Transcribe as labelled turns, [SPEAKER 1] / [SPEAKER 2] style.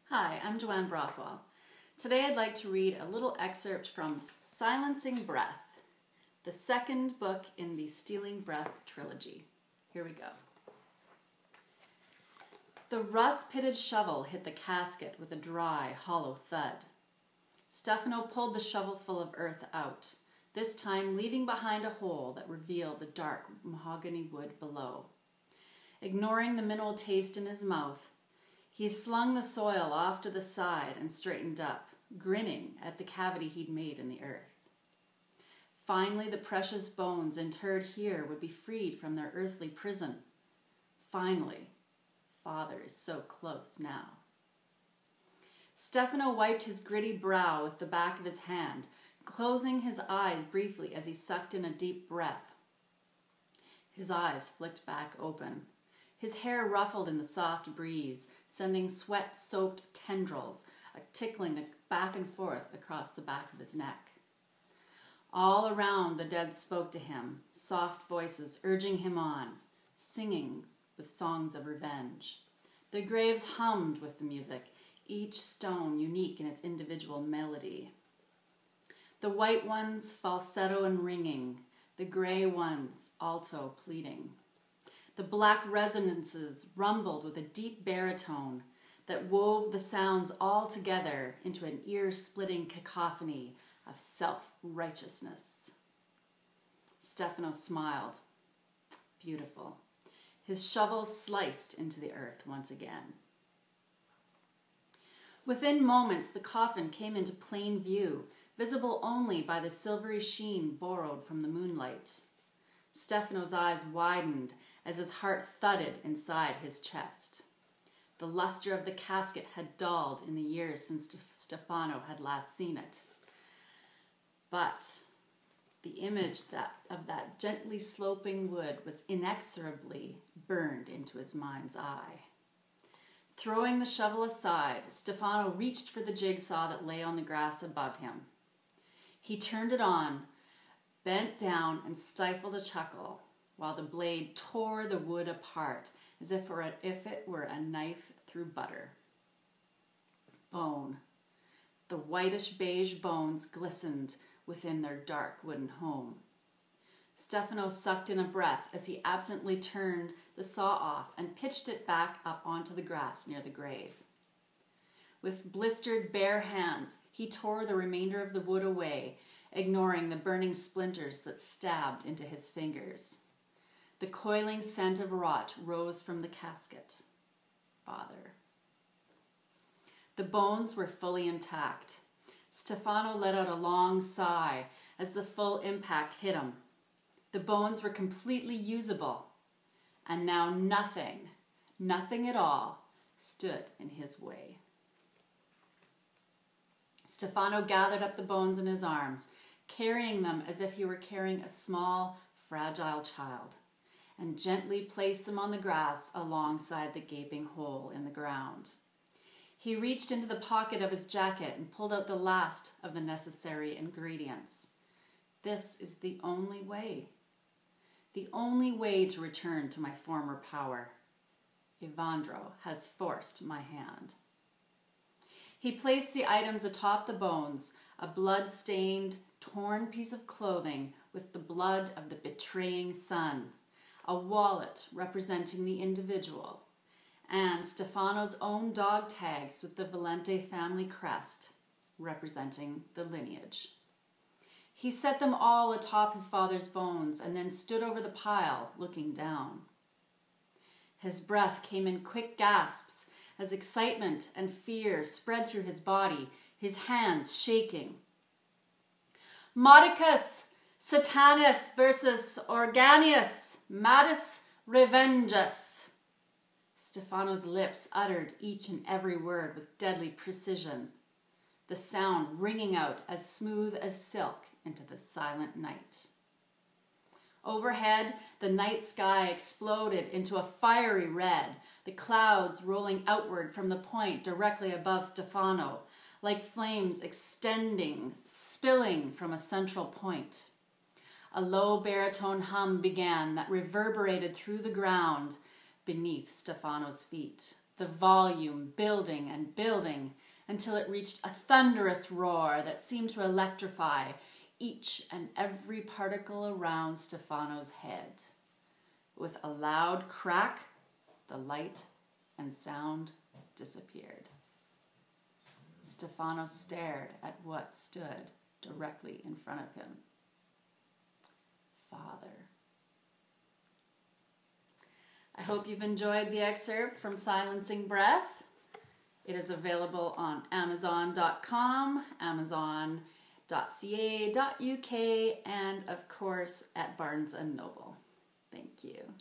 [SPEAKER 1] Hi, I'm Joanne Brothwell. Today I'd like to read a little excerpt from Silencing Breath, the second book in the Stealing Breath trilogy. Here we go. The rust-pitted shovel hit the casket with a dry, hollow thud. Stefano pulled the shovelful of earth out, this time leaving behind a hole that revealed the dark mahogany wood below. Ignoring the mineral taste in his mouth, he slung the soil off to the side and straightened up, grinning at the cavity he'd made in the earth. Finally, the precious bones interred here would be freed from their earthly prison. Finally, Father is so close now. Stefano wiped his gritty brow with the back of his hand, closing his eyes briefly as he sucked in a deep breath. His eyes flicked back open. His hair ruffled in the soft breeze, sending sweat-soaked tendrils tickling back and forth across the back of his neck. All around, the dead spoke to him, soft voices urging him on, singing with songs of revenge. The graves hummed with the music, each stone unique in its individual melody. The white ones falsetto and ringing, the gray ones alto pleading. The black resonances rumbled with a deep baritone that wove the sounds all together into an ear-splitting cacophony of self-righteousness. Stefano smiled. Beautiful. His shovel sliced into the earth once again. Within moments, the coffin came into plain view, visible only by the silvery sheen borrowed from the moonlight. Stefano's eyes widened as his heart thudded inside his chest. The luster of the casket had dulled in the years since Stefano had last seen it. But the image of that gently sloping wood was inexorably burned into his mind's eye. Throwing the shovel aside, Stefano reached for the jigsaw that lay on the grass above him. He turned it on, bent down and stifled a chuckle while the blade tore the wood apart as if it were a knife through butter. Bone. The whitish beige bones glistened within their dark wooden home. Stefano sucked in a breath as he absently turned the saw off and pitched it back up onto the grass near the grave. With blistered bare hands, he tore the remainder of the wood away, ignoring the burning splinters that stabbed into his fingers. The coiling scent of rot rose from the casket. Father. The bones were fully intact. Stefano let out a long sigh as the full impact hit him. The bones were completely usable, and now nothing at all, stood in his way. Stefano gathered up the bones in his arms, carrying them as if he were carrying a small, fragile child, and gently placed them on the grass alongside the gaping hole in the ground. He reached into the pocket of his jacket and pulled out the last of the necessary ingredients. This is the only way to return to my former power. Evandro has forced my hand. He placed the items atop the bones, a blood-stained, torn piece of clothing with the blood of the betraying son, a wallet representing the individual, and Stefano's own dog tags with the Valente family crest, representing the lineage. He set them all atop his father's bones and then stood over the pile, looking down. His breath came in quick gasps as excitement and fear spread through his body, his hands shaking. Modicus Satanis versus Organius Madus Revengus. Stefano's lips uttered each and every word with deadly precision, the sound ringing out as smooth as silk into the silent night. Overhead, the night sky exploded into a fiery red, the clouds rolling outward from the point directly above Stefano, like flames extending, spilling from a central point. A low baritone hum began that reverberated through the ground beneath Stefano's feet. the volume building and building until it reached a thunderous roar that seemed to electrify each and every particle around Stefano's head. With a loud crack, the light and sound disappeared. Stefano stared at what stood directly in front of him. Father. I hope you've enjoyed the excerpt from Silencing Breath. It is available on Amazon.com, Amazon.ca.uk, and of course at Barnes & Noble. Thank you.